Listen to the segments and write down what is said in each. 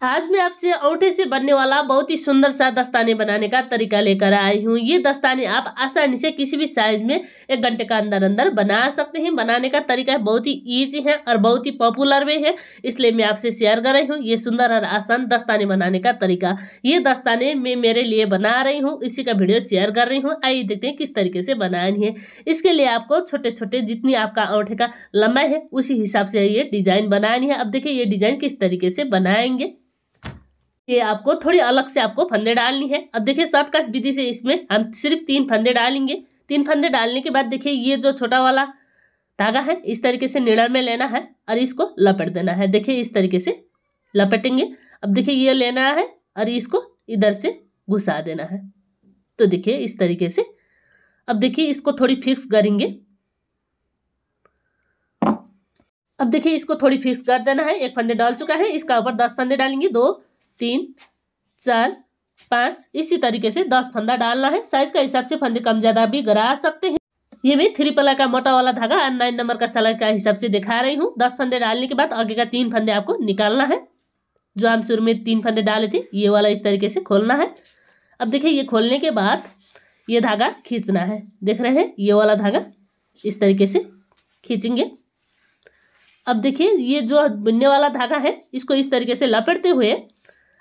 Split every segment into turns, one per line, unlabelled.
आज मैं आपसे अंगूठे से बनने वाला बहुत ही सुंदर सा दस्ताने बनाने का तरीका लेकर आई हूँ। ये दस्ताने आप आसानी से किसी भी साइज में 1 घंटे का अंदर अंदर बना सकते हैं। बनाने का तरीका बहुत ही इजी है और बहुत ही पॉपुलर भी है, इसलिए मैं आपसे शेयर कर रही हूँ ये सुंदर और आसान दस्ताने बनाने का तरीका। ये दस्ताने मैं मेरे लिए बना रही हूँ, इसी का वीडियो शेयर कर रही हूँ। आइए देखते हैं किस तरीके से बनानी है। इसके लिए आपको छोटे छोटे जितनी आपका अंगूठे का लंबाई है उसी हिसाब से ये डिजाइन बनानी है। अब देखिए ये डिजाइन किस तरीके से बनाएंगे। ये आपको थोड़ी अलग से आपको फंदे डालनी है। अब देखिए शॉर्टकट विधि से इसमें हम सिर्फ 3 फंदे डालेंगे। 3 फंदे डालने के बाद देखिए ये जो छोटा वाला धागा है इस तरीके से निडल में लेना है और इसको लपेट देना है। देखिए इस तरीके से लपेटेंगे। अब देखिए ये लेना है और इसको इधर से घुसा देना है। तो देखिए इस तरीके से। अब देखिए इसको थोड़ी फिक्स करेंगे। अब देखिए इसको थोड़ी फिक्स कर देना है। 1 फंदे डाल चुका है, इसका ऊपर 10 फंदे डालेंगे। 2 3 4 5 इसी तरीके से 10 फंदा डालना है। साइज का हिसाब से फंदे कम ज्यादा भी करा सकते हैं। ये मैं 3 पल्ला का मोटा वाला धागा और 9 नंबर का सिलाई का हिसाब से दिखा रही हूँ। 10 फंदे डालने के बाद आगे का 3 फंदे आपको निकालना है। जो हम शुरू में 3 फंदे डाले थे ये वाला इस तरीके से खोलना है। अब देखिए ये खोलने के बाद ये धागा खींचना है। देख रहे हैं ये वाला धागा इस तरीके से खींचेंगे। अब देखिए ये जो बुनने वाला धागा है इसको इस तरीके से लपेटते हुए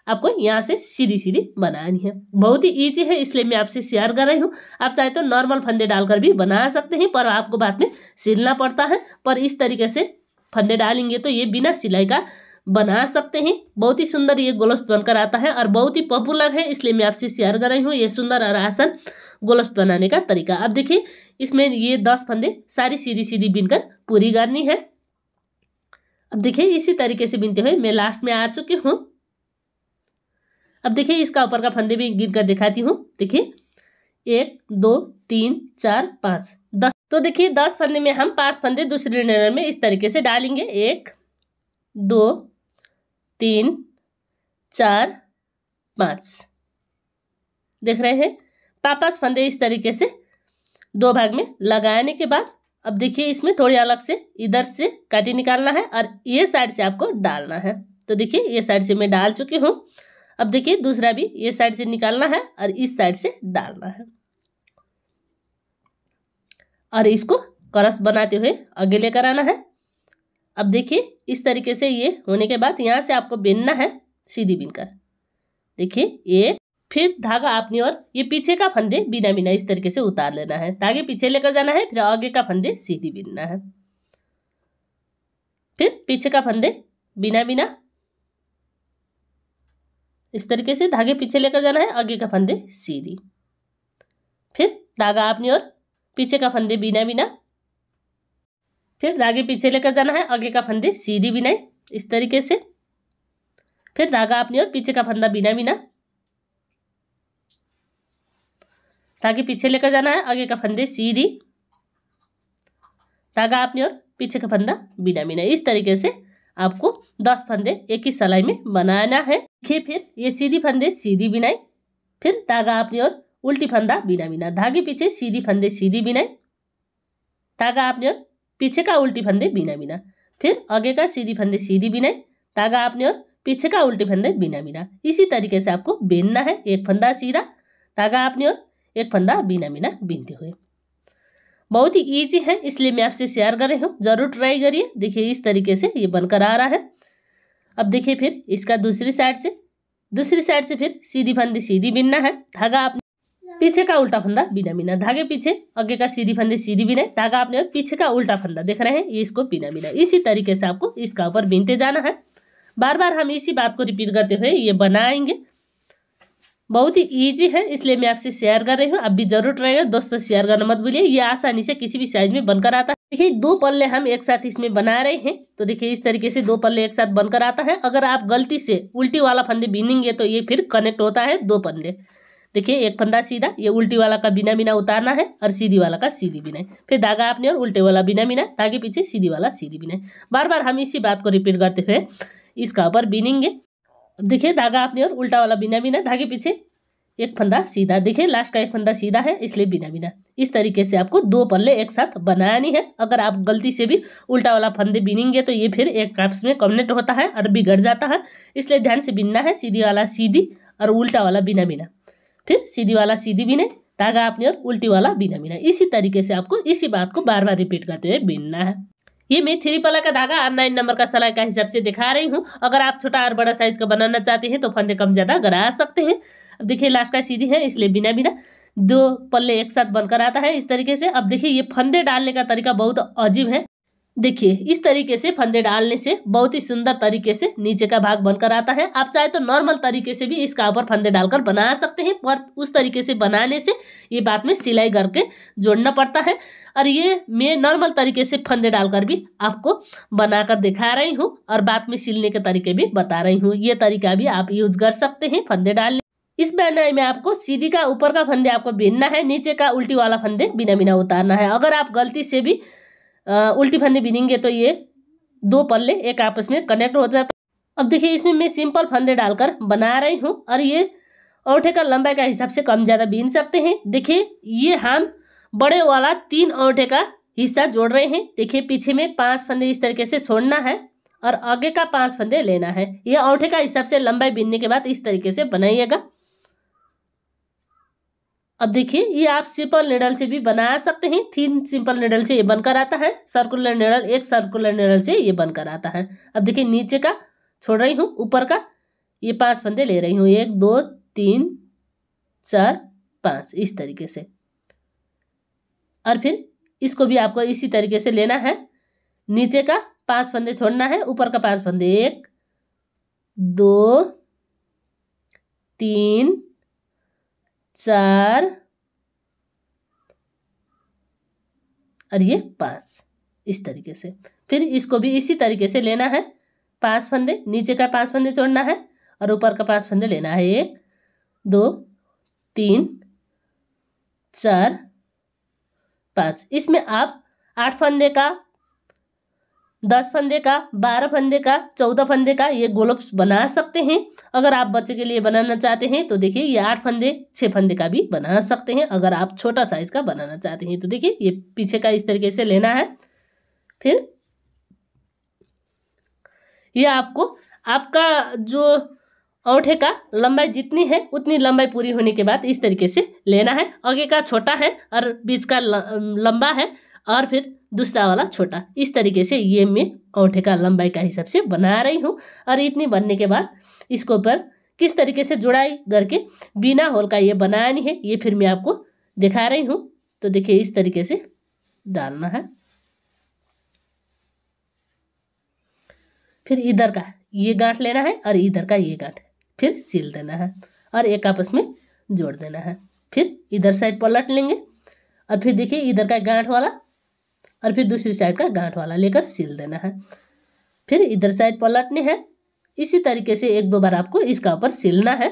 आपको यहाँ से सीधी सीधी बनानी है। बहुत ही इजी है, इसलिए मैं आपसे शेयर कर रही हूँ। आप चाहे तो नॉर्मल फंदे डालकर भी बना सकते हैं, पर आपको बाद में सिलना पड़ता है। पर इस तरीके से फंदे डालेंगे तो ये बिना सिलाई का बना सकते हैं। बहुत ही सुंदर ये ग्लोव्स बनकर आता है और बहुत ही पॉपुलर है, इसलिए मैं आपसे शेयर कर रही हूँ ये सुंदर और आसान ग्लोव्स बनाने का तरीका। अब देखिए इसमें ये 10 फंदे सारी सीधी सीधी बिनकर पूरी करनी है। अब देखिए इसी तरीके से बिनते हुए मैं लास्ट में आ चुकी हूँ। अब देखिए इसका ऊपर का फंदे भी गिन कर दिखाती हूँ। देखिए 1 2 3 4 5 10। तो देखिए 10 फंदे में हम 5 फंदे दूसरे नंबर में इस तरीके से डालेंगे। 1 2 3 4 5 देख रहे हैं। 5 फंदे इस तरीके से 2 भाग में लगाने के बाद अब देखिए इसमें थोड़ी अलग से इधर से काटी निकालना है और ये साइड से आपको डालना है। तो देखिए ये साइड से मैं डाल चुकी हूँ। अब देखिए दूसरा भी ये साइड से निकालना है और इस साइड से डालना है और इसको क्रॉस बनाते हुए आगे लेकर आना है। अब देखिए इस तरीके से ये होने के बाद यहाँ से आपको बिनना है सीधी बिनकर। देखिए ये फिर धागा अपनी ओर ये पीछे का फंदे बिना बिना इस तरीके से उतार लेना है। धागे पीछे लेकर जाना है, फिर आगे का फंदे सीधी बिनना है। फिर पीछे का फंदे बिना बिना इस तरीके से धागे पीछे लेकर जाना है, आगे का फंदे सीधी। फिर धागा अपनी ओर पीछे का फंदे बिना बिना, फिर धागे पीछे लेकर जाना है, आगे का फंदे सीधी बिनाई इस तरीके से। फिर धागा अपनी ओर पीछे का फंदा बिना बिना, धागे पीछे लेकर जाना है, आगे का फंदे सीधी, धागा अपनी ओर पीछे का फंदा बिना बिना। इस तरीके से आपको 10 फंदे एक ही सिलाई में बनाना है। देखिए फिर ये सीधी फंदे सीधी बिनाई, फिर धागा अपनी ओर उल्टी फंदा बिना बिना, धागे पीछे सीधी फंदे सीधी बिनाई, धागा अपनी ओर पीछे का उल्टी फंदे बिना बिना, फिर आगे का सीधी फंदे सीधी बिनाई, धागा अपनी ओर पीछे का उल्टी फंदे बिना बिना। इसी तरीके से आपको बिनना है। 1 फंदा सीधा, धागा अपनी ओर 1 फंदा बिना बिना बिनते हुए। बहुत ही इजी है, इसलिए मैं आपसे शेयर कर रही हूँ, जरूर ट्राई करिए। देखिए इस तरीके से ये बनकर आ रहा है। अब देखिए फिर इसका दूसरी साइड से फिर सीधी फंदे सीधी बिनना है, धागा अपने पीछे का उल्टा फंदा बिना बिना, धागे पीछे आगे का सीधी फंदे सीधी बिना, धागा अपने पीछे का उल्टा फंदा देख रहे हैं ये इसको बिना बिना। इसी तरीके से आपको इसका ऊपर बिनते जाना है। बार बार हम इसी बात को रिपीट करते हुए ये बनाएंगे। बहुत ही इजी है, इसलिए मैं आपसे शेयर कर रही हूँ। आप भी जरूर ट्राई करें दोस्तों, शेयर करना मत भूलिए। ये आसानी से किसी भी साइज में बनकर आता है। देखिए 2 पल्ले हम एक साथ इसमें बना रहे हैं, तो देखिए इस तरीके से 2 पल्ले एक साथ बनकर आता है। अगर आप गलती से उल्टी वाला फंदे बीनेंगे तो ये फिर कनेक्ट होता है 2 फंदे। देखिए 1 फंदा सीधा, ये उल्टी वाला का बिना बिना उतारना है और सीधी वाला का सीधी बिना, फिर धागा अपने और उल्टे वाला बिना बिना, धागे पीछे सीधी वाला सीधी बिना। बार बार हम इसी बात को रिपीट करते हुए इसका ऊपर बीनेंगे। देखिए धागा अपने और उल्टा वाला बिना बिना, धागे पीछे एक फंदा सीधा, देखिए लास्ट का एक फंदा सीधा है इसलिए बिना बिना। इस तरीके से आपको 2 पल्ले एक साथ बनानी है। अगर आप गलती से भी उल्टा वाला फंदे बिनेंगे तो ये फिर एक आपस में कनेक्ट होता है और बिगड़ जाता है, इसलिए ध्यान से बिनना है। सीधी वाला सीधी और उल्टा वाला बिना बिना, फिर सीधी वाला सीधी बिने, धागा अपनी और उल्टी वाला बिना बिना। इसी तरीके से आपको इसी बात को बार बार रिपीट करते हुए बिनना है। ये मैं 3 पल्ला का धागा और 9 नंबर का सलाई का हिसाब से दिखा रही हूँ। अगर आप छोटा और बड़ा साइज का बनाना चाहते हैं तो फंदे कम ज्यादा गड़ा सकते हैं। अब देखिए लास्ट का सीधी है इसलिए बिना बिना 2 पल्ले एक साथ बनकर आता है इस तरीके से। अब देखिए ये फंदे डालने का तरीका बहुत अजीब है। देखिए इस तरीके से फंदे डालने से बहुत ही सुंदर तरीके से नीचे का भाग बनकर आता है। आप चाहे तो नॉर्मल तरीके से भी इसका ऊपर फंदे डालकर बना सकते हैं, पर उस तरीके से बनाने से ये बाद में सिलाई करके जोड़ना पड़ता है। और ये मैं नॉर्मल तरीके से फंदे डालकर भी आपको बनाकर दिखा रही हूँ और बाद में सिलने के तरीके भी बता रही हूँ। ये तरीका भी आप यूज कर सकते हैं फंदे डालने। इस बनाई में आपको सीधी का ऊपर का फंदे आपको बिनना है, नीचे का उल्टी वाला फंदे बिना बिना उतारना है। अगर आप गलती से भी उल्टी फंदे बिनेंगे तो ये 2 पल्ले एक आपस में कनेक्ट हो जाता है। अब देखिए इसमें मैं सिंपल फंदे डालकर बना रही हूँ और ये औंठे का लंबाई का हिसाब से कम ज़्यादा बीन सकते हैं। देखिए ये हम बड़े वाला 3 औंठे का हिस्सा जोड़ रहे हैं। देखिए पीछे में 5 फंदे इस तरीके से छोड़ना है और आगे का 5 फंदे लेना है। ये औंठे का हिसाब से लंबाई बीनने के बाद इस तरीके से बनाइएगा। अब देखिए ये आप सिंपल नीडल से भी बना सकते हैं। 3 सिंपल नीडल से ये बनकर आता है, सर्कुलर नीडल 1 सर्कुलर नीडल से ये बनकर आता है। अब देखिए नीचे का छोड़ रही हूँ, ऊपर का ये 5 फंदे ले रही हूँ, 1 2 3 4 5 इस तरीके से। और फिर इसको भी आपको इसी तरीके से लेना है। नीचे का 5 फंदे छोड़ना है, ऊपर का 5 फंदे 1 2 3 4 और ये 5 इस तरीके से। फिर इसको भी इसी तरीके से लेना है। 5 फंदे, नीचे का 5 फंदे छोड़ना है और ऊपर का 5 फंदे लेना है, 1 2 3 4 5। इसमें आप 8 फंदे का, 10 फंदे का, 12 फंदे का, 14 फंदे का ये गोलप्स बना सकते हैं। अगर आप बच्चे के लिए बनाना चाहते हैं तो देखिए ये 8 फंदे 6 फंदे का भी बना सकते हैं। अगर आप छोटा साइज का बनाना चाहते हैं तो देखिए ये पीछे का इस तरीके से लेना है। फिर ये आपको आपका जो औंठे का लंबाई जितनी है उतनी लंबाई पूरी होने के बाद इस तरीके से लेना है। आगे का छोटा है और बीच का लंबा है और फिर दूसरा वाला छोटा। इस तरीके से ये मैं औंठे का लंबाई का हिसाब से बना रही हूँ। और इतनी बनने के बाद इसको ऊपर किस तरीके से जुड़ाई करके बिना होल का ये बनानी है, ये फिर मैं आपको दिखा रही हूँ। तो देखिए इस तरीके से डालना है। फिर इधर का ये गांठ लेना है और इधर का ये गांठ, फिर सिल देना है और एक आपस में जोड़ देना है। फिर इधर साइड पलट लेंगे और फिर देखिए इधर का गांठ वाला और फिर दूसरी साइड का गांठ वाला लेकर सिल देना है। फिर इधर साइड पलटने हैं। इसी तरीके से 1-2 बार आपको इसका ऊपर सिलना है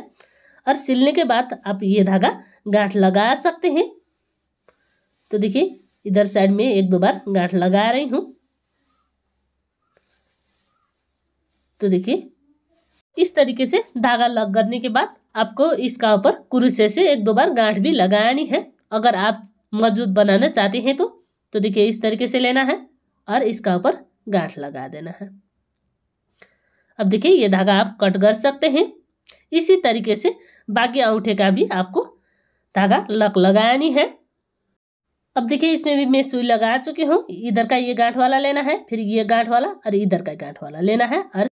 और सिलने के बाद आप ये धागा गांठ लगा सकते हैं। तो देखिए इधर साइड में 1-2 बार गांठ लगा रही हूँ। तो देखिए इस तरीके से धागा लग करने के बाद आपको इसका ऊपर कुरुसे से 1-2 बार गांठ भी लगानी है। अगर आप मजबूत बनाना चाहते हैं तो देखिए इस तरीके से लेना है और इसका ऊपर गांठ लगा देना है। अब देखिए ये धागा आप कट कर सकते हैं। इसी तरीके से बाकी अंगूठे का भी आपको धागा लगानी है। अब देखिए इसमें भी मैं सुई लगा चुकी हूँ। इधर का ये गांठ वाला लेना है, फिर ये गांठ वाला और इधर का गांठ वाला लेना है। और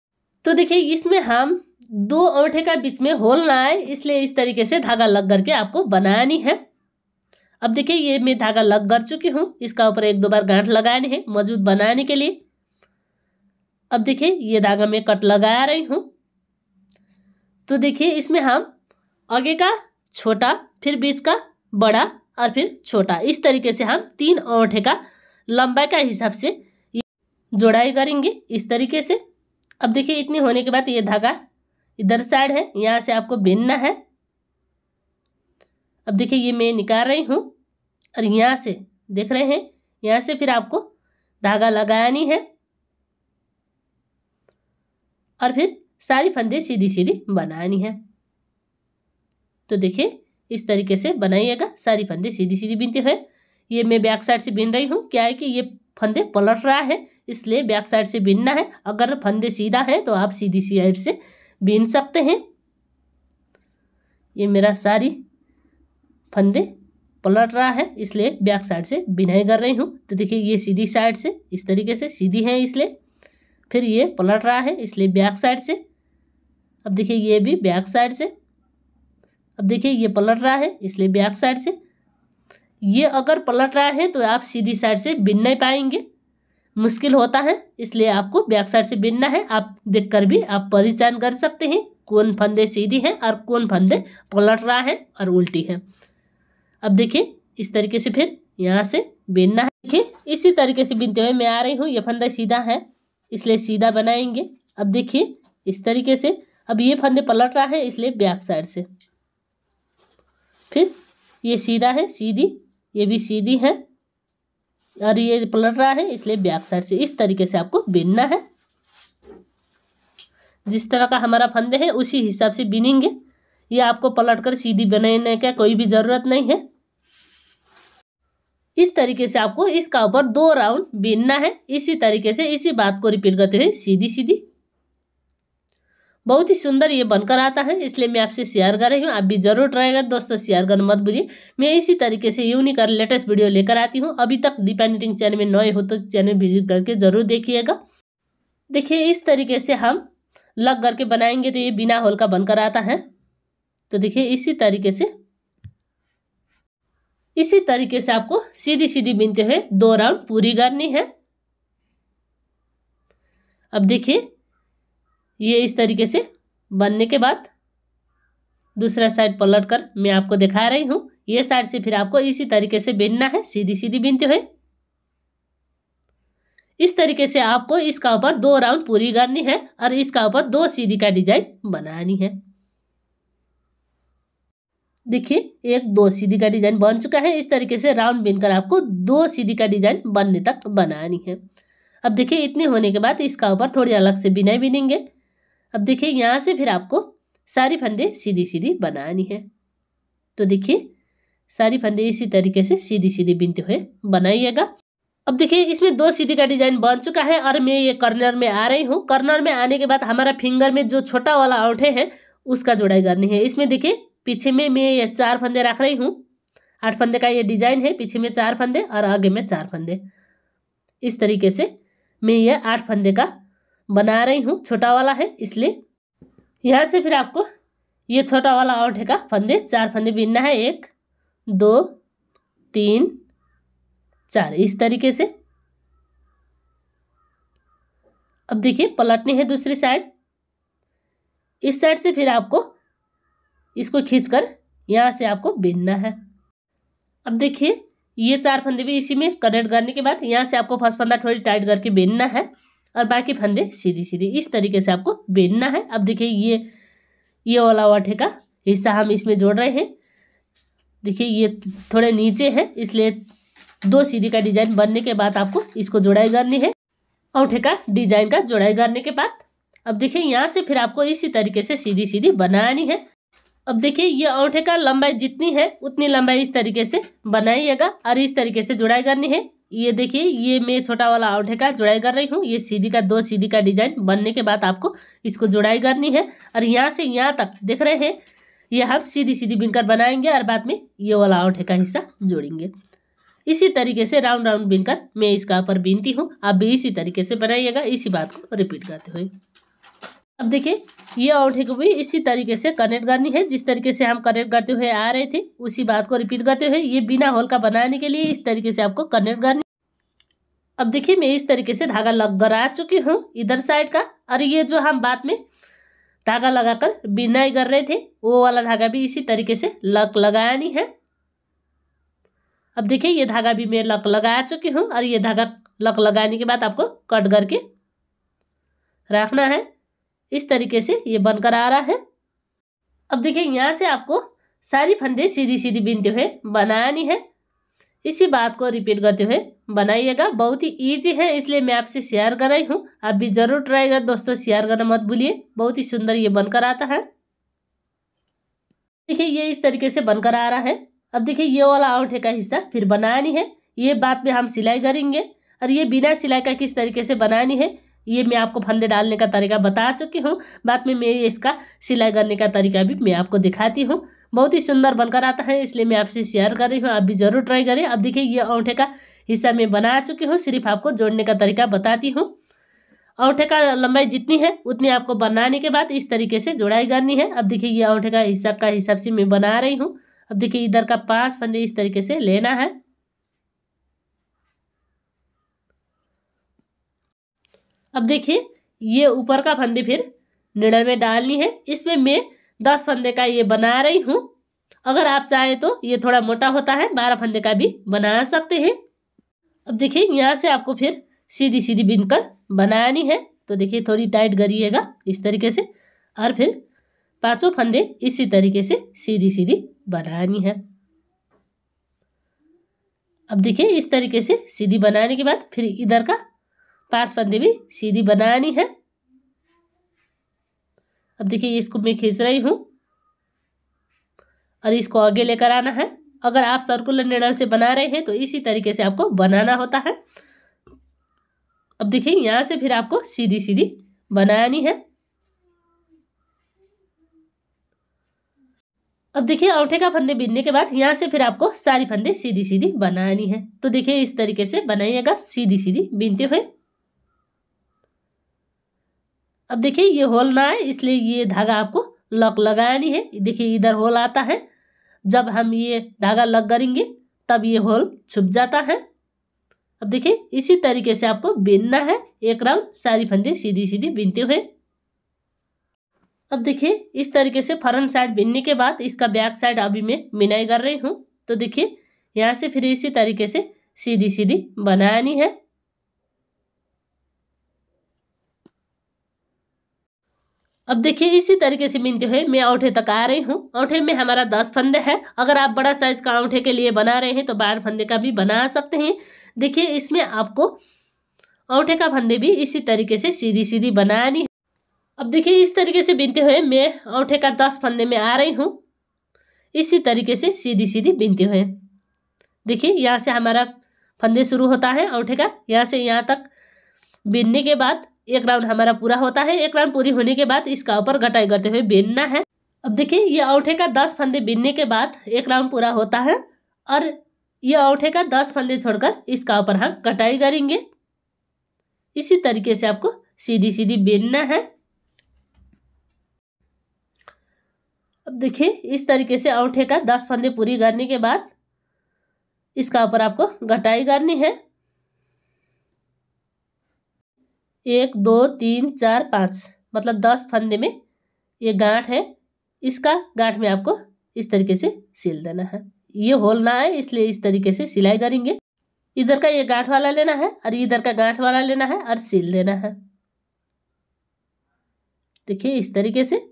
तो देखिए इसमें हम 2 अंगूठे का बीच में होल ना आए, इसलिए इस तरीके से धागा लग करके आपको बनानी है। अब देखिए ये मैं धागा लग कर चुकी हूँ। इसका ऊपर 1-2 बार गांठ लगाने हैं मजबूत बनाने के लिए। अब देखिए ये धागा मैं कट लगा रही हूँ। तो देखिए इसमें हम आगे का छोटा, फिर बीच का बड़ा और फिर छोटा, इस तरीके से हम 3 अंगूठे का लंबाई का हिसाब से जोड़ाई करेंगे इस तरीके से। अब देखिए इतनी होने के बाद ये धागा इधर साइड है, यहाँ से आपको बिनना है। अब देखिए ये मैं निकाल रही हूँ और यहाँ से देख रहे हैं, यहाँ से फिर आपको धागा लगानी है और फिर सारी फंदे सीधी सीधी बनानी है। तो देखिए इस तरीके से बनाइएगा। सारी फंदे सीधी सीधी बीनते हुए ये मैं बैक साइड से बीन रही हूँ। क्या है कि ये फंदे पलट रहा है, इसलिए बैक साइड से बीनना है। अगर फंदे सीधा है तो आप सीधी साइड से बीन सकते हैं। ये मेरा सारी फंदे पलट रहा है, इसलिए बैक साइड से बिनाई कर रही हूँ। तो देखिए ये सीधी साइड से इस तरीके से सीधी है, इसलिए फिर ये पलट रहा है, इसलिए बैक साइड से। अब देखिए ये भी बैक साइड से। अब देखिए ये पलट रहा है, इसलिए बैक साइड से। ये अगर पलट रहा है तो आप सीधी साइड से बिन नहीं पाएंगे, मुश्किल होता है, इसलिए आपको बैक साइड से बिनना है। आप देखकर भी आप पहचान कर सकते हैं कौन फंदे सीधी हैं और कौन फंदे पलट रहा है और उल्टी है। अब देखिए इस तरीके से फिर यहाँ से बिनना है। देखिए इसी तरीके से बिनते हुए मैं आ रही हूँ। ये फंदा सीधा है, इसलिए सीधा बनाएंगे। अब देखिए इस तरीके से। अब ये फंदे पलट रहा है, इसलिए बैक साइड से। फिर ये सीधा है, सीधी, ये भी सीधी है और ये पलट रहा है, इसलिए बैक साइड से। इस तरीके से आपको बिनना है। जिस तरह का हमारा फंदे है उसी हिसाब से बिनेंगे। ये आपको पलट कर सीधी बनाने का कोई भी ज़रूरत नहीं है। इस तरीके से आपको इसका ऊपर 2 राउंड बीनना है। इसी तरीके से इसी बात को रिपीट करते हुए सीधी सीधी। बहुत ही सुंदर ये बनकर आता है, इसलिए मैं आपसे शेयर कर रही हूँ। आप भी जरूर ट्राई कर दोस्तों, शेयर करना मत भूलिए। मैं इसी तरीके से यूनिक और लेटेस्ट वीडियो लेकर आती हूँ। अभी तक दीपा निटिंग चैनल में नए हो तो चैनल विजिट करके जरूर देखिएगा। देखिए इस तरीके से हम लग करके बनाएंगे तो ये बिना होल का बनकर आता है। तो देखिए इसी तरीके से आपको सीधी सीधी बीनते हुए 2 राउंड पूरी करनी है। अब देखिए ये इस तरीके से बनने के बाद दूसरा साइड पलट कर मैं आपको दिखा रही हूँ। ये साइड से फिर आपको इसी तरीके से बीनना है, सीधी सीधी बीनते हुए। इस तरीके से आपको इसका ऊपर 2 राउंड पूरी करनी है और इसका ऊपर 2 सीधी का डिजाइन बनानी है। देखिए 1 2 सीधी का डिजाइन बन चुका है। इस तरीके से राउंड बीनकर आपको 2 सीधी का डिजाइन बनने तक बनानी है। अब देखिए इतने होने के बाद इसका ऊपर थोड़ी अलग से बिनाई बीनेंगे। अब देखिए यहाँ से फिर आपको सारी फंदे सीधी सीधी बनानी है। तो देखिए सारी फंदे इसी तरीके से सीधी सीधी बीनते हुए बनाइएगा। अब देखिए इसमें 2 सीधी का डिजाइन बन चुका है और मैं ये कॉर्नर में आ रही हूँ। कॉर्नर में आने के बाद हमारा फिंगर में जो छोटा वाला अंगूठे है उसका जोड़ाई करनी है। इसमें देखिए पीछे में मैं ये 4 फंदे रख रही हूँ। 8 फंदे का ये डिजाइन है, पीछे में 4 फंदे और आगे में 4 फंदे। इस तरीके से मैं ये 8 फंदे का बना रही हूँ। छोटा वाला है इसलिए यहाँ से फिर आपको ये छोटा वाला अंगूठे का फंदे 4 फंदे बीनना है। 1 2 3 4 इस तरीके से। अब देखिए पलटनी है दूसरी साइड। इस साइड से फिर आपको इसको खींचकर यहाँ से आपको बीनना है। अब देखिए ये 4 फंदे भी इसी में कनेक्ट करने के बाद यहाँ से आपको फर्स्ट फंदा थोड़ी टाइट करके बीनना है और बाकी फंदे सीधी सीधी इस तरीके से आपको बीनना है। अब देखिए ये वाला अंगूठे का हिस्सा हम इसमें जोड़ रहे हैं। देखिए ये थोड़े नीचे है, इसलिए 2 सीधी का डिजाइन बनने के बाद आपको इसको जोड़ाई करनी है। अंगूठे का डिजाइन का जोड़ाई करने के बाद अब देखिए यहाँ से फिर आपको इसी तरीके से सीधी सीधी बनानी है। अब देखिए ये अंगूठे का लंबाई जितनी है उतनी लंबाई इस तरीके से बनाइएगा और इस तरीके से जुड़ाई करनी है। ये देखिए ये मैं छोटा वाला अंगूठे का जुड़ाई कर रही हूँ। ये सीधी का 2 सीधी का डिजाइन बनने के बाद आपको इसको जुड़ाई करनी है और यहाँ से यहाँ तक देख रहे हैं ये हम सीधी सीधी बीनकर बनाएंगे और बाद में ये वाला अंगूठे का हिस्सा जोड़ेंगे। इसी तरीके से राउंड राउंड बीनकर मैं इसका ऊपर बीनती हूँ। आप भी इसी तरीके से बनाइएगा, इसी बात को रिपीट करते हुए। अब देखिए ये अंगूठे को भी इसी तरीके से कनेक्ट करनी है। जिस तरीके से हम कनेक्ट करते हुए आ रहे थे उसी बात को रिपीट करते हुए ये बिना होल का बनाने के लिए इस तरीके से आपको कनेक्ट करनी। अब देखिए मैं इस तरीके से धागा लगा चुकी हूँ इधर साइड का और ये जो हम बाद में धागा लगाकर बिनाई कर रहे थे वो वाला धागा भी इसी तरीके से लगानी है। अब देखिए ये धागा भी मैं लगा चुकी हूँ और ये धागा लगाने के बाद आपको कट करके रखना है। इस तरीके से ये बनकर आ रहा है। अब देखिए यहाँ से आपको सारी फंदे सीधी सीधी बीनते हुए बनानी है। इसी बात को रिपीट करते हुए बनाइएगा। बहुत ही इजी है इसलिए मैं आपसे शेयर कर रही हूँ। आप भी जरूर ट्राई कर दोस्तों, शेयर करना मत भूलिए। बहुत ही सुंदर ये बनकर आता है। देखिए ये इस तरीके से बनकर आ रहा है। अब देखिए ये वाला औंठे का हिस्सा फिर बनानी है, ये बाद में हम सिलाई करेंगे। और ये बिना सिलाई का किस तरीके से बनानी है ये मैं आपको फंदे डालने का तरीका बता चुकी हूँ। बाद में मैं इसका सिलाई करने का तरीका भी मैं आपको दिखाती हूँ। बहुत ही सुंदर बनकर आता है, इसलिए मैं आपसे शेयर कर रही हूँ, आप भी जरूर ट्राई करें। अब देखिए ये औंठे का हिस्सा मैं बना चुकी हूँ, सिर्फ आपको जोड़ने का तरीका बताती हूँ। औंठे का लंबाई जितनी है उतनी आपको बनाने के बाद इस तरीके से जोड़ाई करनी है। अब देखिए ये औंठे का हिसाब से मैं बना रही हूँ। अब देखिए इधर का 5 फंदे इस तरीके से लेना है। अब देखिए ये ऊपर का फंदे फिर निडल में डालनी है। इसमें मैं 10 फंदे का ये बना रही हूँ। अगर आप चाहे तो ये थोड़ा मोटा होता है, 12 फंदे का भी बना सकते हैं। अब देखिए यहाँ से आपको फिर सीधी सीधी बिनकर बनानी है। तो देखिए थोड़ी टाइट करिएगा इस तरीके से, और फिर 5 फंदे इसी तरीके से सीधी सीधी बनानी है। अब देखिए इस तरीके से सीधी बनाने के बाद फिर इधर का 5 फंदे भी सीधी बनानी है। अब देखिए इसको मैं खींच रही हूँ और इसको आगे लेकर आना है। अगर आप सर्कुलर निडल से बना रहे हैं तो इसी तरीके से आपको बनाना होता है। अब देखिए यहाँ से फिर आपको सीधी सीधी बनानी है। अब देखिए औंठे का फंदे बिनने के बाद यहाँ से फिर आपको सारी फंदे सीधी सीधी बनानी है। तो देखिए इस तरीके से बनाइएगा सीधी सीधी बिनते हुए। अब देखिए ये होल ना है, इसलिए ये धागा आपको लॉक लगानी है। देखिए इधर होल आता है, जब हम ये धागा लग करेंगे तब ये होल छुप जाता है। अब देखिए इसी तरीके से आपको बिनना है, एक राउंड सारी फंदे सीधी सीधी बिनते हुए। अब देखिए इस तरीके से फ्रंट साइड बिनने के बाद इसका बैक साइड अभी मैं मिनाई कर रही हूँ। तो देखिए यहाँ से फिर इसी तरीके से सीधी सीधी बनानी है। अब देखिए इसी तरीके से बिनते हुए मैं औंठे तक आ रही हूँ। औंठे में हमारा 10 फंदे हैं। अगर आप बड़ा साइज का औंठे के लिए बना रहे हैं तो 12 फंदे का भी बना सकते हैं। देखिए इसमें आपको औंठे का फंदे भी इसी तरीके से सीधी सीधी बनानी है। अब देखिए इस तरीके से बिनते हुए मैं औंठे का 10 फंदे में आ रही हूँ, इसी तरीके से सीधी सीधी बिनते हुए। देखिए यहाँ से हमारा फंदे शुरू होता है औंठे का, यहाँ से यहाँ तक बिनने के बाद एक राउंड हमारा पूरा होता है। एक राउंड पूरी होने के बाद इसका ऊपर घटाई करते हुए बिनना है। अब देखिए ये औंठे का 10 फंदे बिनने के बाद एक राउंड पूरा होता है, और ये औंठे का 10 फंदे छोड़कर इसका ऊपर हम कटाई करेंगे। इसी तरीके से आपको सीधी सीधी बिनना है। अब देखिए इस तरीके से औंठे का 10 फंदे पूरी करने के बाद इसका ऊपर आपको घटाई करनी है। 1 2 3 4 5 मतलब 10 फंदे में ये गांठ है, इसका गांठ में आपको इस तरीके से सिल देना है। ये होल ना है इसलिए इस तरीके से सिलाई करेंगे। इधर का ये गांठ वाला लेना है और इधर का गांठ वाला लेना है और सिल देना है। देखिए इस तरीके से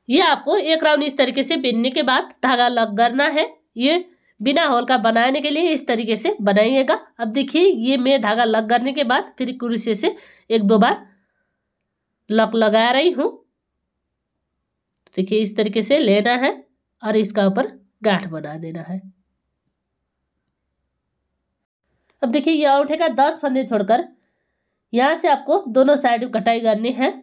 ये आपको एक राउंड इस तरीके से बिनने के बाद धागा लग करना है। ये बिना होल का बनाने के लिए इस तरीके से बनाइएगा। अब देखिए ये मैं धागा लग करने के बाद फिर कुर्सी से 1-2 बार लॉक लगा रही हूँ। देखिए इस तरीके से लेना है और इसका ऊपर गांठ बना देना है। अब देखिए ये औंठे का 10 फंदे छोड़कर यहाँ से आपको दोनों साइड कटाई करनी है।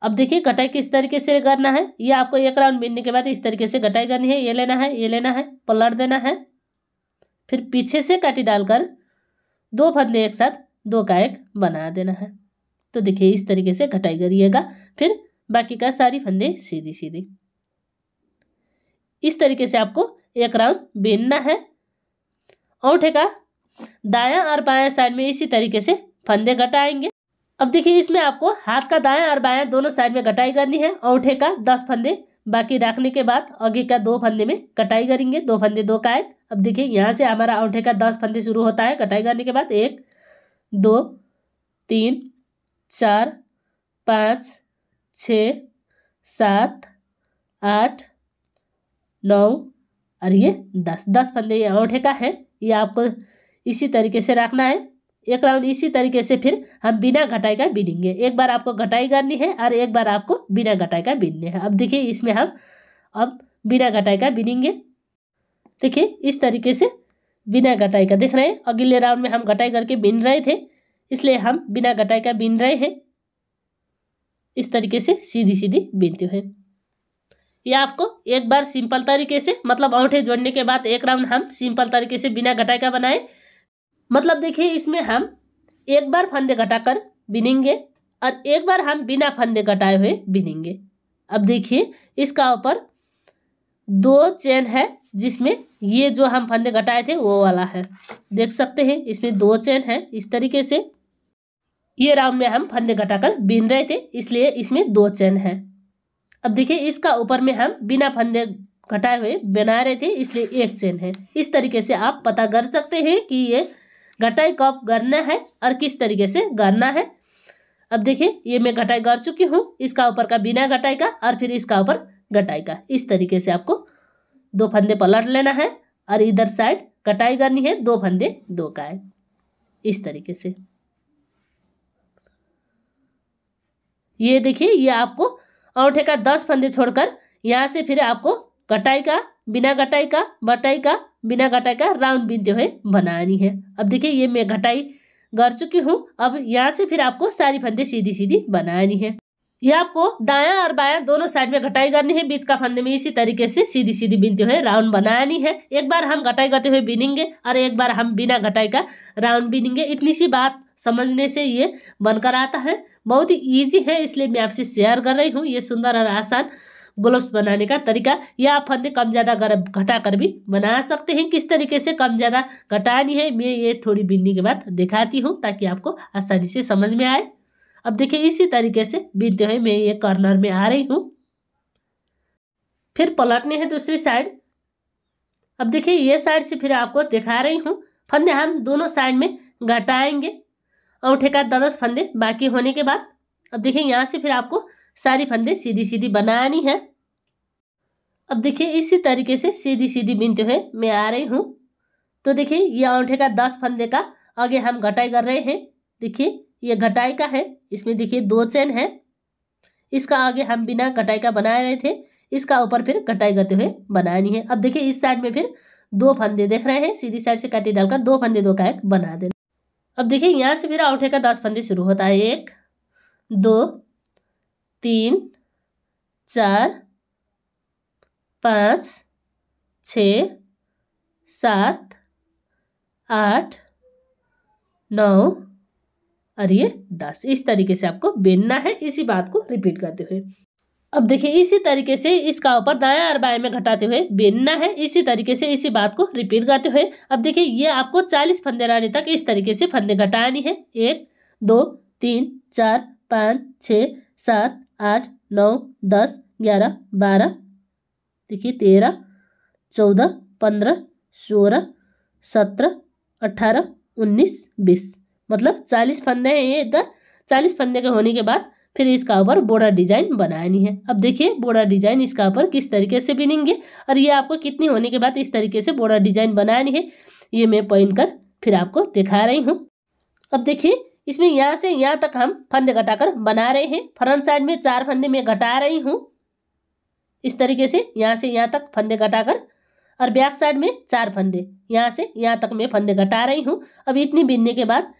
अब देखिए कटाई किस तरीके से करना है, ये आपको एक राउंड बिनने के बाद इस तरीके से कटाई करनी है। ये लेना है, ये लेना है, पलट देना है, फिर पीछे से काटी डालकर 2 फंदे एक साथ 2 का एक बना देना है। तो देखिए इस तरीके से कटाई करिएगा, फिर बाकी का सारी फंदे सीधी सीधी इस तरीके से आपको एक राउंड बिनना है। औंठे का दायां और बायां साइड में इसी तरीके से फंदे घटाएंगे। अब देखिए इसमें आपको हाथ का दायां और बायां दोनों साइड में कटाई करनी है। औंठे का 10 फंदे बाकी रखने के बाद आगे का 2 फंदे में कटाई करेंगे, 2 फंदे 2 का एक। अब देखिए यहाँ से हमारा औंठे का 10 फंदे शुरू होता है। कटाई करने के बाद 1 2 3 4 5 6 7 8 9 और ये 10 फंदे ये औंठे का है। ये आपको इसी तरीके से रखना है। एक राउंड इसी तरीके से फिर हम बिना घटाई का बिनेंगे। एक बार आपको घटाई करनी है और एक बार आपको बिना घटाई का बिनने है। अब देखिए इसमें हम अब बिना घटाई का बिनेंगे। देखिए इस तरीके से बिना घटाई का, देख रहे हैं अगले राउंड में हम घटाई करके बिन रहे थे, इसलिए हम बिना घटाई का बिन रहे हैं। इस तरीके से सीधी सीधी बिनते हैं। ये आपको एक बार सिंपल तरीके से, मतलब अंगूठे जोड़ने के बाद एक राउंड हम सिंपल तरीके से बिना घटाई का बनाए। मतलब देखिए इसमें हम एक बार फंदे घटाकर बिनेंगे और एक बार हम बिना फंदे घटाए हुए बिनेंगे। अब देखिए इसका ऊपर 2 चेन है, जिसमें ये जो हम फंदे घटाए थे वो वाला है, देख सकते हैं इसमें 2 चेन है। इस तरीके से ये राउंड में हम फंदे घटाकर बिन रहे थे, इसलिए इसमें 2 चेन है। अब देखिए इसका ऊपर में हम बिना फंदे घटाए हुए बना रहे थे, इसलिए 1 चेन है। इस तरीके से आप पता कर सकते हैं कि ये घटाई कब करना है और किस तरीके से करना है। अब देखिए ये मैं घटाई कर चुकी हूँ, इसका ऊपर का बिना घटाई का और फिर इसका ऊपर घटाई का। इस तरीके से आपको 2 फंदे पलट लेना है और इधर साइड घटाई करनी है, 2 फंदे 2 का है। इस तरीके से ये देखिए, ये आपको अंगूठे का 10 फंदे छोड़कर यहाँ से फिर आपको घटाई का, बिना घटाई का, बटाई का, बिना घटाई का राउंड बीनते हुए बनानी है। अब देखिए ये मैं घटाई कर चुकी हूँ। अब यहाँ से फिर आपको सारी फंदे सीधी सीधी बनानी है। ये आपको दायां और बायां दोनों साइड में घटाई करनी है, बीच का फंदे में इसी तरीके से सीधी सीधी बीनते हुए राउंड बनानी है। एक बार हम घटाई करते हुए बीनेंगे और एक बार हम बिना घटाई का राउंड बीनेंगे। इतनी सी बात समझने से ये बनकर आता है। बहुत ही ईजी है, इसलिए मैं आपसे शेयर कर रही हूँ ये सुंदर और आसान ग्लोव्स बनाने का तरीका। या आप फंदे कम ज़्यादा घटा कर भी बना सकते हैं। किस तरीके से कम ज़्यादा घटानी है मैं ये थोड़ी बीनने के बाद दिखाती हूँ, ताकि आपको आसानी से समझ में आए। अब देखिए इसी तरीके से बीनते हुए मैं ये कॉर्नर में आ रही हूँ। फिर पलटने हैं दूसरी साइड। अब देखिए ये साइड से फिर आपको दिखा रही हूँ। फंदे हम दोनों साइड में घटाएंगे, अंगूठे का 10 फंदे बाकी होने के बाद। अब देखिए यहाँ से फिर आपको सारी फंदे सीधी सीधी बनानी है। अब देखिए इसी तरीके से सीधी सीधी बीनते हुए मैं आ रही हूँ। तो देखिए ये अंगूठे का 10 फंदे का आगे हम घटाई कर रहे हैं। देखिए ये घटाई का है, इसमें देखिए 2 चेन है। इसका आगे हम बिना घटाई का बना रहे थे, इसका ऊपर फिर घटाई करते हुए बनानी है। अब देखिए इस साइड में फिर 2 फंदे देख रहे हैं, सीधी साइड से काटी डालकर 2 फंदे 2 का एक बना देना। अब देखिए यहाँ से फिर अंगूठे का 10 फंदे शुरू होता है। 1 2 3 4 5 6 7 8 9 और ये 10। इस तरीके से आपको बेनना है, इसी बात को रिपीट करते हुए। अब देखिए इसी तरीके से इसका ऊपर दायां और बाएं में घटाते हुए बेनना है, इसी तरीके से इसी बात को रिपीट करते हुए। अब देखिए ये आपको 40 फंदे लाने तक इस तरीके से फंदे घटानी है। 1 2 3 4 5 6 7 8 9 10 11 12 देखिए 13 14 15 16 17 18 19 20, मतलब 40 फंदे हैं ये इधर। 40 फंदे के होने के बाद फिर इसका ऊपर बॉर्डर डिजाइन बनानी है। अब देखिए बॉर्डर डिजाइन इसका ऊपर किस तरीके से बिनेंगे और ये आपको कितनी होने के बाद इस तरीके से बॉर्डर डिजाइन बनानी है, ये मैं पॉइंट कर फिर आपको दिखा रही हूँ। अब देखिए इसमें यहाँ से यहाँ तक हम फंदे घटाकर बना रहे हैं। फ्रंट साइड में 4 फंदे मैं घटा रही हूँ, इस तरीके से यहाँ से यहाँ तक फंदे घटाकर, और बैक साइड में 4 फंदे यहाँ से यहाँ तक मैं फंदे घटा रही हूँ। अब इतनी बीनने के बाद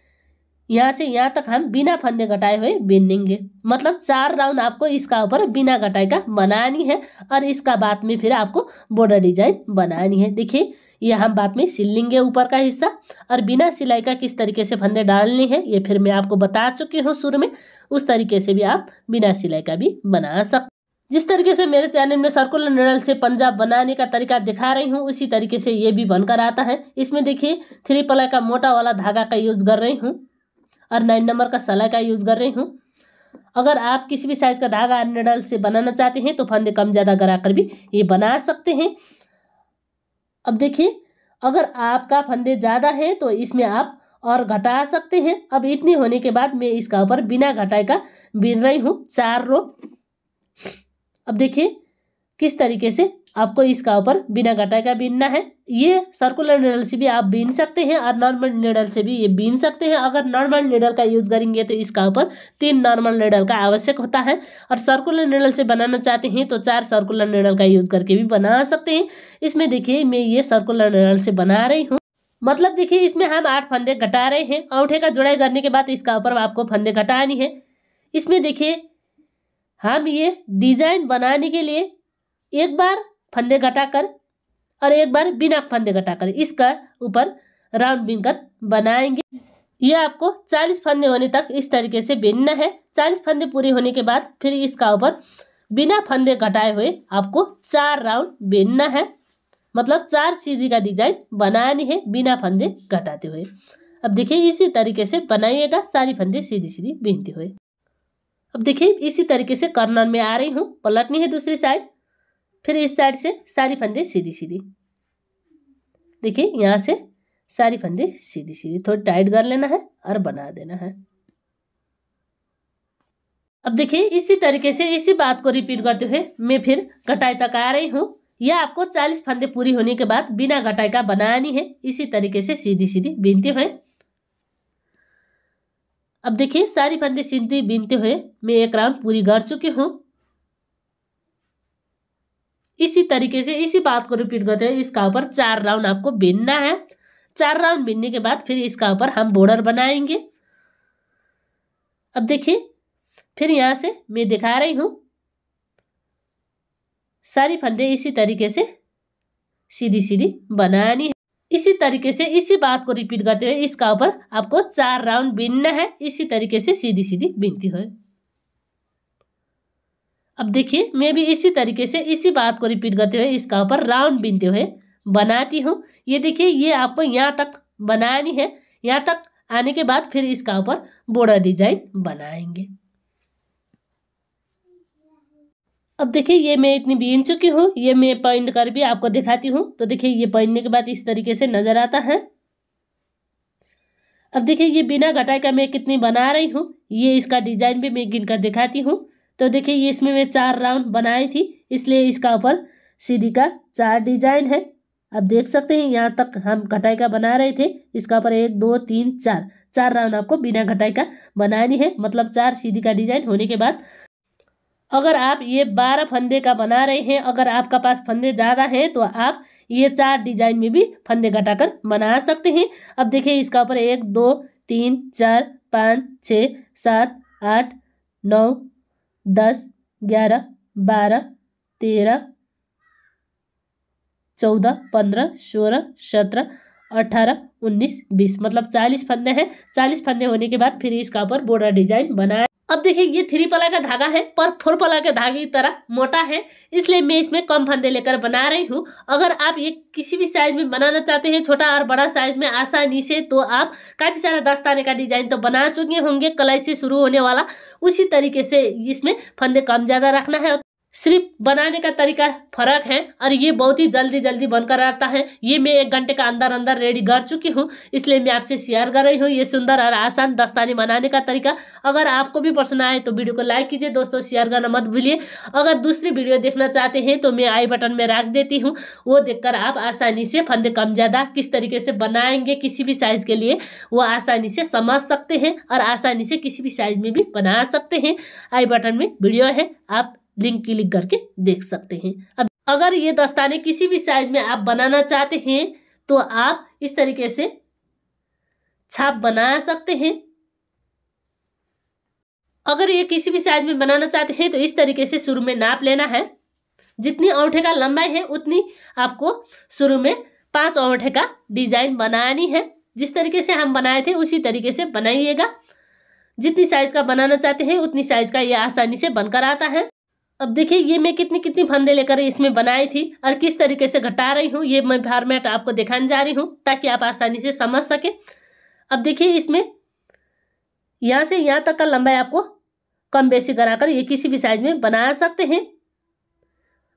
यहाँ से यहाँ तक हम बिना फंदे घटाए हुए बीनेंगे, मतलब 4 राउंड आपको इसका ऊपर बिना घटाई का बनानी है और इसका बाद में फिर आपको बॉर्डर डिजाइन बनानी है। देखिए ये हम बाद में सिल लेंगे ऊपर का हिस्सा, और बिना सिलाई का किस तरीके से फंदे डालने हैं ये फिर मैं आपको बता चुकी हूँ शुरू में। उस तरीके से भी आप बिना सिलाई का भी बना सकते। जिस तरीके से मेरे चैनल में सर्कुलर नीडल से पंजाब बनाने का तरीका दिखा रही हूँ, उसी तरीके से ये भी बनकर आता है। इसमें देखिए 3 प्लाई का मोटा वाला धागा का यूज कर रही हूँ और 9 नंबर का सलाई का यूज कर रही हूँ। अगर आप किसी भी साइज का धागा नीडल से बनाना चाहते हैं तो फंदे कम ज़्यादा कराकर भी ये बना सकते हैं। अब देखिए अगर आपका फंदे ज़्यादा है तो इसमें आप और घटा सकते हैं। अब इतनी होने के बाद मैं इसका ऊपर बिना घटाई का बीन रही हूँ 4 रो। अब देखिए किस तरीके से आपको इसका ऊपर बिना घटाई का बीनना है। ये सर्कुलर नीडल से भी आप बीन सकते हैं और नॉर्मल नीडल से भी ये बीन सकते हैं। अगर नॉर्मल नीडल का यूज करेंगे तो इसका ऊपर 3 नॉर्मल नीडल का आवश्यक होता है, और सर्कुलर नीडल से बनाना चाहते हैं तो 4 सर्कुलर नीडल का यूज करके भी बना सकते हैं। इसमें देखिए मैं ये सर्कुलर नीडल से बना रही हूँ। मतलब देखिए इसमें हम 8 फंदे घटा रहे हैं। अंगूठे का जुड़ाई करने के बाद इसका ऊपर आपको फंदे घटानी है। इसमें देखिए हम ये डिजाइन बनाने के लिए एक बार फंदे घटाकर और एक बार बिना फंदे घटाकर इसका ऊपर राउंड बीनकर बनाएंगे। ये आपको 40 फंदे होने तक इस तरीके से बीनना है। 40 फंदे पूरे होने के बाद फिर इसका ऊपर बिना फंदे घटाए हुए आपको 4 राउंड बीनना है। मतलब 4 सीधी का डिजाइन बनानी है बिना फंदे घटाते हुए। अब देखिए इसी तरीके से बनाइएगा, सारी फंदे सीधी सीधी बीनते हुए। अब देखिए इसी तरीके से कॉर्नर में आ रही हूँ, पलटनी है दूसरी साइड, फिर इस साइड से सारी फंदे सीधी सीधी। देखिए यहाँ से सारी फंदे सीधी सीधी, थोड़ी टाइट कर लेना है और बना देना है। अब देखिए इसी तरीके से इसी बात को रिपीट करते हुए मैं फिर घटाई तक आ रही हूँ। यह आपको 40 फंदे पूरी होने के बाद बिना घटाई का बनानी है, इसी तरीके से सीधी सीधी बीनते हुए। अब देखिए सारी फंदे सीधी बीनते हुए मैं एक राउंड पूरी कर चुकी हूँ। इसी तरीके से इसी बात को रिपीट करते हुए इसका ऊपर 4 राउंड आपको बीनना है। 4 राउंड बीनने के बाद फिर इसका ऊपर हम बॉर्डर बनाएंगे। अब देखिए फिर यहाँ से मैं दिखा रही हूँ, सारी फंदे इसी तरीके से सीधी सीधी बनानी है। इसी तरीके से इसी बात को रिपीट करते हुए इसका ऊपर आपको 4 राउंड बीनना है, इसी तरीके से सीधी सीधी बीनती हुए। अब देखिए मैं भी इसी तरीके से इसी बात को रिपीट करते हुए इसका ऊपर राउंड बीनते हुए बनाती हूँ। ये देखिए ये आपको यहाँ तक बनानी है। यहाँ तक आने के बाद फिर इसका ऊपर बॉर्डर डिजाइन बनाएंगे। अब देखिए ये मैं इतनी बीन चुकी हूँ, ये मैं पॉइंट कर भी आपको दिखाती हूँ। तो देखिए ये पॉइंटने के बाद इस तरीके से नजर आता है। अब देखिए ये बिना घटाई का मैं कितनी बना रही हूँ, ये इसका डिजाइन भी मैं गिन कर दिखाती हूँ। तो देखिए ये इसमें मैं 4 राउंड बनाई थी, इसलिए इसका ऊपर सीधी का 4 डिजाइन है। अब देख सकते हैं यहाँ तक हम घटाई का बना रहे थे, इसका ऊपर 1 2 3 4 राउंड आपको बिना घटाई का बनानी है। मतलब 4 सीधी का डिजाइन होने के बाद अगर आप ये 12 फंदे का बना रहे हैं, अगर आपका पास फंदे ज़्यादा हैं तो आप ये 4 डिजाइन में भी फंदे घटाकर बना सकते हैं। अब देखिए इसका ऊपर 1 2 3 4 5 6 7 8 9 10 11 12 13 14 15 16 17 18 19 20 मतलब 40 फंदे हैं। 40 फंदे होने के बाद फिर इसका ऊपर बॉर्डर डिजाइन बनाए। अब देखिए ये 3 प्लाई का धागा है पर 4 प्लाई के धागे की तरह मोटा है, इसलिए मैं इसमें कम फंदे लेकर बना रही हूँ। अगर आप ये किसी भी साइज में बनाना चाहते हैं, छोटा और बड़ा साइज में आसानी से, तो आप काफी सारा दस्ताने का डिजाइन तो बना चुके होंगे कलाई से शुरू होने वाला। उसी तरीके से इसमें फंदे कम ज्यादा रखना है, सिर्फ बनाने का तरीका फर्क है और ये बहुत ही जल्दी जल्दी बनकर आता है। ये मैं 1 घंटे का अंदर अंदर रेडी कर चुकी हूँ, इसलिए मैं आपसे शेयर कर रही हूँ ये सुंदर और आसान दस्ताने बनाने का तरीका। अगर आपको भी पसंद आए तो वीडियो को लाइक कीजिए दोस्तों, शेयर करना मत भूलिए। अगर दूसरी वीडियो देखना चाहते हैं तो मैं आई बटन में रख देती हूँ, वो देखकर आप आसानी से फंदे कम ज़्यादा किस तरीके से बनाएंगे किसी भी साइज के लिए वो आसानी से समझ सकते हैं और आसानी से किसी भी साइज में भी बना सकते हैं। आई बटन में वीडियो है, आप लिंक क्लिक करके देख सकते हैं। अब अगर ये दस्ताने किसी भी साइज में आप बनाना चाहते हैं तो आप इस तरीके से छाप बना सकते हैं। अगर ये किसी भी साइज में बनाना चाहते हैं तो इस तरीके से शुरू में नाप लेना है। जितनी अंगूठे का लंबाई है उतनी आपको शुरू में 5 अंगूठे का डिजाइन बनानी है। जिस तरीके से हम बनाए थे उसी तरीके से बनाइएगा। जितनी साइज का बनाना चाहते हैं उतनी साइज का ये आसानी से बनकर आता है। अब देखिए ये मैं कितनी फंदे लेकर इसमें बनाई थी और किस तरीके से घटा रही हूँ, ये मैं फॉर्मेट आपको दिखाने जा रही हूँ ताकि आप आसानी से समझ सके। अब देखिए इसमें यहाँ से यहाँ तक का लंबाई आपको कम बेसी कराकर ये किसी भी साइज में बना सकते हैं।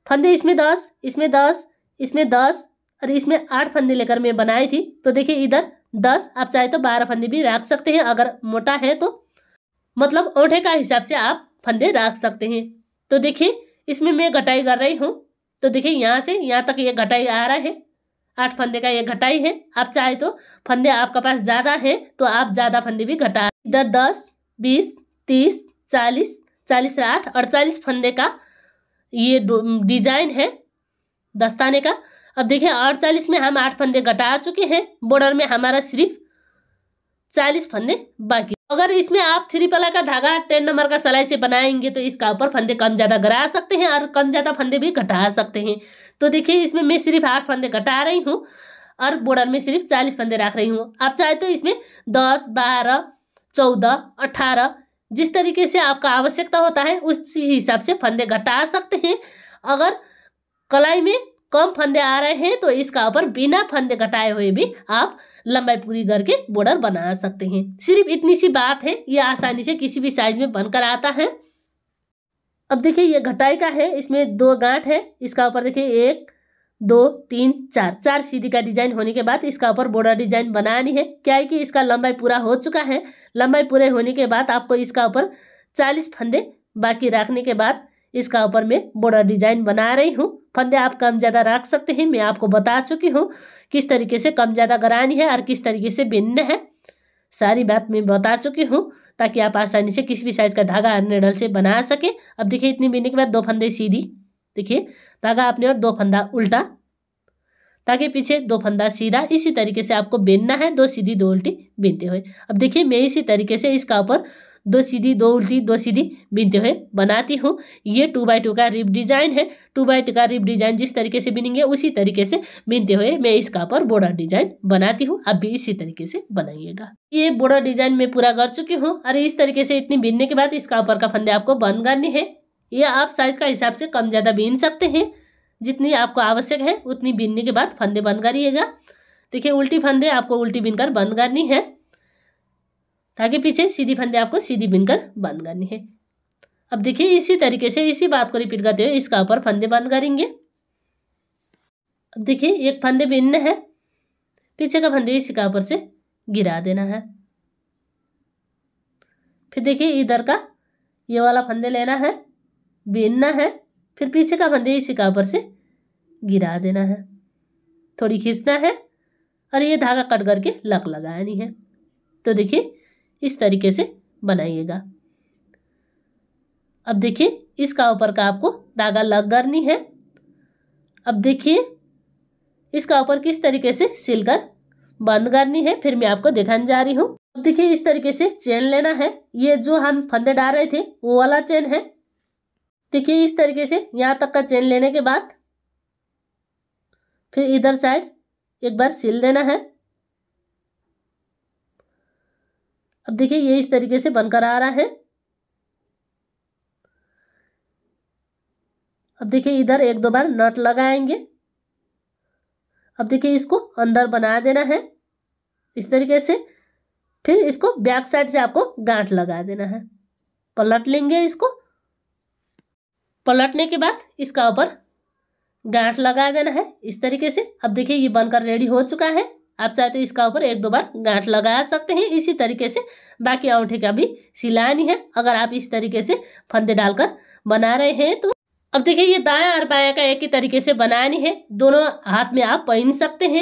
फंदे इसमें 10, इसमें 10, इसमें 10 और इसमें 8 फंदे लेकर मैं बनाई थी। तो देखिए इधर 10, आप चाहे तो 12 फंदे भी रख सकते हैं अगर मोटा है तो, मतलब अंगूठे का हिसाब से आप फंदे रख सकते हैं। तो देखिए इसमें मैं घटाई कर रही हूँ। तो देखिए यहाँ से यहाँ तक ये घटाई आ रहा है, 8 फंदे का ये घटाई है। आप चाहे तो फंदे आपका पास ज़्यादा है तो आप ज़्यादा फंदे भी घटा, इधर 10, 20, 30, 40, 40 से 8, 48 फंदे का ये डिजाइन है दस्ताने का। अब देखिए 48 में हम 8 फंदे घटा चुके हैं, बॉर्डर में हमारा सिर्फ 40 फंदे बाकी। अगर इसमें आप 3 पला का धागा 10 नंबर का सिलाई से बनाएंगे तो इसका ऊपर फंदे कम ज़्यादा करा सकते हैं और कम ज़्यादा फंदे भी घटा सकते हैं। तो देखिए इसमें मैं सिर्फ 8 फंदे घटा रही हूँ और बॉर्डर में सिर्फ 40 फंदे रख रही हूँ। आप चाहे तो इसमें 10, 12, 14, 18 जिस तरीके से आपका आवश्यकता होता है उस हिसाब से फंदे घटा सकते हैं। अगर कलाई में कम फंदे आ रहे हैं तो इसका ऊपर बिना फंदे घटाए हुए भी आप लंबाई पूरी करके बॉर्डर बना सकते हैं। सिर्फ इतनी सी बात है, ये आसानी से किसी भी साइज में बनकर आता है। अब देखिए ये घटाई का है, इसमें 2 गांठ है, इसका ऊपर देखिए 1, 2, 3, 4 सीधी का डिजाइन होने के बाद इसका ऊपर बॉर्डर डिजाइन बनानी है। क्या है कि इसका लंबाई पूरा हो चुका है, लंबाई पूरे होने के बाद आपको इसका ऊपर 40 फंदे बाकी रखने के बाद इसका ऊपर मैं बॉर्डर डिजाइन बना रही हूँ। फंदे आप कम ज़्यादा रख सकते हैं, मैं आपको बता चुकी हूँ किस तरीके से कम ज़्यादा करानी है और किस तरीके से बिनना है, सारी बात मैं बता चुकी हूँ ताकि आप आसानी से किसी भी साइज़ का धागा नेडल से बना सके। अब देखिए इतनी बिनने के बाद 2 फंदे सीधी, देखिए धागा आपने और 2 फंदा उल्टा, ताकि पीछे 2 फंदा सीधा, इसी तरीके से आपको बिनना है, 2 सीधी 2 उल्टी बिनते हुए। अब देखिए मैं इसी तरीके से इसका ऊपर 2 सीधी 2 उल्टी 2 सीधी बिनते हुए बनाती हूँ। ये 2x2 का रिप डिजाइन है। 2x2 का रिप डिजाइन जिस तरीके से बिनेंगे उसी तरीके से बिनते हुए मैं इसका ऊपर बॉर्डर डिजाइन बनाती हूँ। आप भी इसी तरीके से बनाइएगा। ये बॉर्डर डिजाइन मैं पूरा कर चुकी हूँ और इस तरीके से इतनी बिनने के बाद इसका ऊपर का फंदे आपको बंद करने हैं। ये आप साइज का हिसाब से कम ज़्यादा बिन सकते हैं, जितनी आपको आवश्यक है उतनी बिनने के बाद फंदे बंद करिएगा। देखिए उल्टी फंदे आपको उल्टी बिनकर बंद करनी है, ताकि पीछे सीधी फंदे आपको सीधी बिनकर बंद करनी है। अब देखिए इसी तरीके से इसी बात को रिपीट करते हुए इसका ऊपर फंदे बंद करेंगे। अब देखिए एक फंदे बिनना है, पीछे का फंदे इसी का ऊपर से गिरा देना है। फिर देखिए इधर का ये वाला फंदे लेना है, बिनना है, फिर पीछे का फंदे इसी का ऊपर से गिरा देना है, थोड़ी खींचना है और ये धागा कट करके लक लगानी है। तो देखिए इस तरीके से बनाइएगा। अब देखिए इसका ऊपर का आपको धागा लग करनी है। अब देखिए इसका ऊपर किस तरीके से सिलकर बंद करनी है, फिर मैं आपको दिखाने जा रही हूँ। अब देखिए इस तरीके से चेन लेना है, ये जो हम फंदे डाल रहे थे वो वाला चेन है। देखिए इस तरीके से यहाँ तक का चेन लेने के बाद फिर इधर साइड एक बार सिल देना है। अब देखिए ये इस तरीके से बनकर आ रहा है। अब देखिए इधर 1-2 बार नट लगाएंगे। अब देखिए इसको अंदर बना देना है इस तरीके से, फिर इसको बैक साइड से आपको गांठ लगा देना है। पलट लेंगे इसको, पलटने के बाद इसका ऊपर गांठ लगा देना है इस तरीके से। अब देखिए ये बनकर रेडी हो चुका है। आप चाहे तो इसका ऊपर 1-2 बार गांठ लगा सकते हैं। इसी तरीके से बाकी अंगूठे का भी सिलानी है, अगर आप इस तरीके से फंदे डालकर बना रहे हैं तो। अब देखिए ये दायां और बायां का एक ही तरीके से बनानी है, दोनों हाथ में आप पहन सकते हैं।